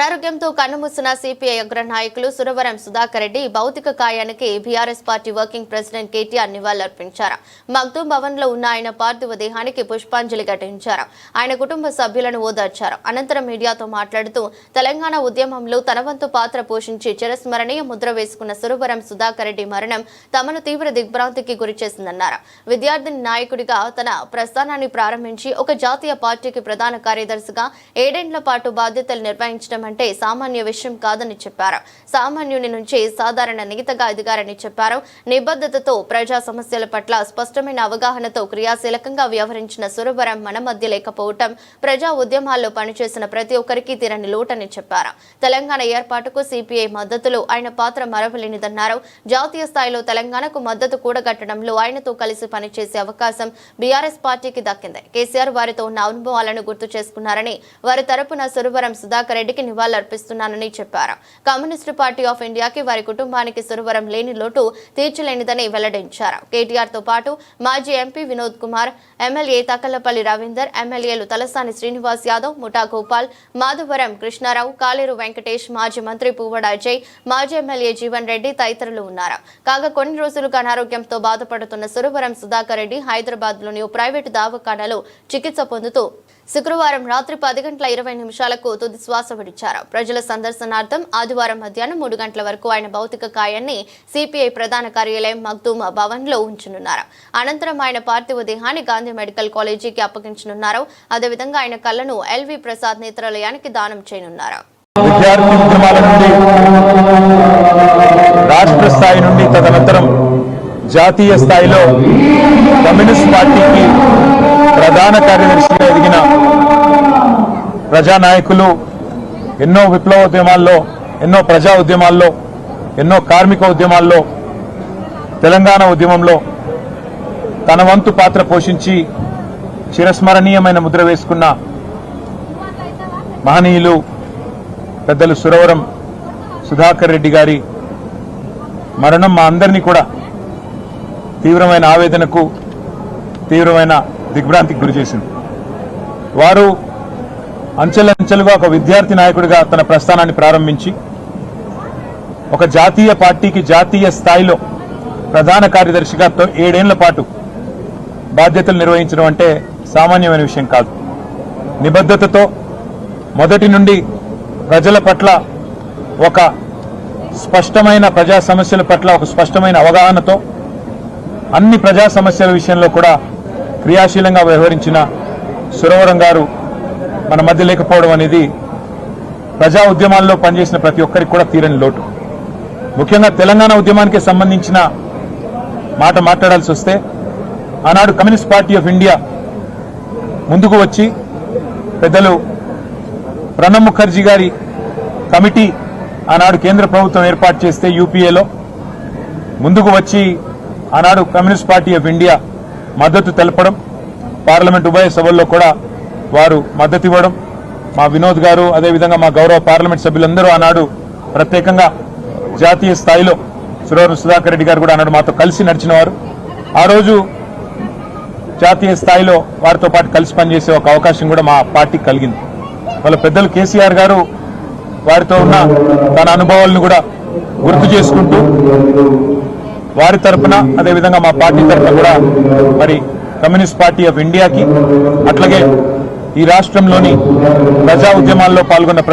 అనారోగ్యంతో కన్నుమూసిన సిపిఐ అగ్ర నాయకులు సురవరం సుధాకర్ రెడ్డి భౌతిక కాయానికి BRS party working president KTR నివాళులర్పించారు. మగ్దూం భవన్ లో ఉన్న ఆయన పార్థివ దేహానికి పుష్పాంజలి ఘటించారు. ఆయన కుటుంబ సభ్యులను ఓదార్చారు. అనంతరం మీడియాతో మాట్లాడుతూ తెలంగాణ ఉద్యమంలో తన వంతు పాత్ర పోషించి చిరస్మరణీయ ముద్ర వేసుకున్న సురవరం సుధాకర్ రెడ్డి మరణం తమను తీవ్ర దిగ్భ్రాంతికి గురిచేసిందన్నారు. విద్యార్థిని నాయకుడిగా తన ప్రస్థానాన్ని ప్రారంభించి ఒక జాతీయ పార్టీకి ప్రధాన కార్యదర్శిగా 7 ఏళ్ల పాటు బాధ్యతలు నిర్వహించడం అంటే సామాన్య విషయం కాదని చెప్పారు. సామాన్యుని నుంచి సాధారణ నేతగా ఎదిగారని చెప్పారు. నిబద్ధతతో ప్రజా సమస్యల పట్ల స్పష్టమైన అవగాహనతో క్రియాశీలకంగా వ్యవహరించిన సురవరం మన మధ్య లేకపోవటం ప్రజా ఉద్యమాల్లో పనిచేసిన ప్రతి ఒక్కరికి తీరని లోటని చెప్పారు. తెలంగాణ ఏర్పాటుకు సిపిఐ మద్దతులో ఆయన పాత్ర మరవలేనిదన్నారు. జాతీయ స్థాయిలో తెలంగాణకు మద్దతు కూడగట్టడంలో ఆయనతో కలిసి పనిచేసే అవకాశం బీఆర్ఎస్ పార్టీకి దక్కింది. కేసీఆర్ వారితో ఉన్న అనుభవాలను గుర్తు చేసుకున్నారని, వారి తరపున సురవరం సుధాకర్ రెడ్డికి నివాళులర్పిస్తున్నానని చెప్పారు. కమ్యూనిస్టు పార్టీ ఆఫ్ ఇండియాకి వారి కుటుంబానికి సురవరం లేని లోటు తీర్చలేనిదని వెల్లడించారు. కేటీఆర్ తో పాటు మాజీ ఎంపీ వినోద్ కుమార్, ఎమ్మెల్యే తకలపల్లి రవీందర్, ఎమ్మెల్యేలు తలసాని శ్రీనివాస్ యాదవ్, ముఠా గోపాల్, మాధవరం కృష్ణారావు, కాలేరు వెంకటేష్, మాజీ మంత్రి పువ్వాడ అజయ్, మాజీ ఎమ్మెల్యే జీవన్ రెడ్డి తదితరులు ఉన్నారు. కాగా కొన్ని రోజులుగా అనారోగ్యంతో బాధపడుతున్న సురవరం సుధాకర్ రెడ్డి హైదరాబాద్ లోని ఓ ప్రైవేటు దవాఖానాలో చికిత్స పొందుతూ శుక్రవారం రాత్రి 10:20 తుది శ్వాస విడిచారు. ప్రజల సందర్శనార్థం ఆదివారం మధ్యాహ్నం 3 గంటల వరకు ఆయన భౌతిక కాయాన్ని సిపిఐ ప్రధాన కార్యాలయం మగ్దూం భవన్ లో ఉంచనున్నారు. అనంతరం ఆయన పార్థివ దేహాన్ని గాంధీ మెడికల్ కాలేజీకి అప్పగించనున్నారు. అదేవిధంగా ఆయన కళ్లను ఎల్వి ప్రసాద్ నేత్రాలయానికి దానం చేయనున్నారు. విద్యార్థి ఉద్యమాల నుండి రాష్ట్ర స్థాయి నుండి తదనంతరం జాతీయ స్థాయిలో కమ్యూనిస్ట్ పార్టీకి ప్రధాన కార్యదర్శిగా ఎదిగిన ప్రజానాయకులు ఎన్నో విప్లవోద్యమాల్లో, ఎన్నో ప్రజా ఉద్యమాల్లో, ఎన్నో కార్మిక ఉద్యమాల్లో, తెలంగాణ ఉద్యమంలో తన వంతు పాత్ర పోషించి చిరస్మరణీయమైన ముద్ర వేసుకున్న మహనీయులు పెద్దలు సురవరం సుధాకర్ రెడ్డి గారి మరణం మా అందరినీ కూడా తీవ్రమైన ఆవేదనకు, తీవ్రమైన దిగ్భ్రాంతికి గురిచేసింది. వారు అంచెలంచెలుగా ఒక విద్యార్థి నాయకుడిగా తన ప్రస్థానాన్ని ప్రారంభించి ఒక జాతీయ పార్టీకి జాతీయ స్థాయిలో ప్రధాన కార్యదర్శిగా 7 ఏళ్ల పాటు బాధ్యతలు నిర్వహించడం అంటే సామాన్యమైన విషయం కాదు. నిబద్ధతతో మొదటి నుండి ప్రజల పట్ల ఒక స్పష్టమైన ప్రజా సమస్యల పట్ల ఒక స్పష్టమైన అవగాహనతో అన్ని ప్రజా సమస్యల విషయంలో కూడా క్రియాశీలంగా వ్యవహరించిన సురవరం గారు మన మధ్య లేకపోవడం అనేది ప్రజా ఉద్యమాల్లో పనిచేసిన ప్రతి ఒక్కరికి కూడా తీరని లోటు. ముఖ్యంగా తెలంగాణ ఉద్యమానికి సంబంధించిన మాట మాట్లాడాల్సి వస్తే ఆనాడు కమ్యూనిస్ట్ పార్టీ ఆఫ్ ఇండియా ముందుకు వచ్చి పెద్దలు ప్రణబ్ ముఖర్జీ గారి కమిటీ ఆనాడు కేంద్ర ప్రభుత్వం ఏర్పాటు చేస్తే యూపీఏలో ముందుకు వచ్చి ఆనాడు కమ్యూనిస్ట్ పార్టీ ఆఫ్ ఇండియా మద్దతు తెలపడం, పార్లమెంట్ ఉభయ సభల్లో కూడా వారు మద్దతు ఇవ్వడం, మా వినోద్ గారు అదేవిధంగా మా గౌరవ పార్లమెంట్ సభ్యులందరూ ఆనాడు ప్రత్యేకంగా జాతీయ స్థాయిలో సురవరం సుధాకర్ రెడ్డి గారు కూడా ఆనాడు మాతో కలిసి నడిచిన వారు. ఆ రోజు జాతీయ స్థాయిలో వారితో పాటు కలిసి పనిచేసే ఒక అవకాశం కూడా మా పార్టీకి కలిగింది. వాళ్ళ పెద్దలు కేసీఆర్ గారు వారితో ఉన్న తన అనుభవాలను కూడా గుర్తు చేసుకుంటూ వారి తరఫున అదేవిధంగా మా పార్టీ తరఫున కూడా మరి కమ్యూనిస్ట్ పార్టీ ఆఫ్ ఇండియాకి అట్లాగే ఈ రాష్ట్రంలోని ప్రజా ఉద్యమాల్లో పాల్గొన్న ప్రతి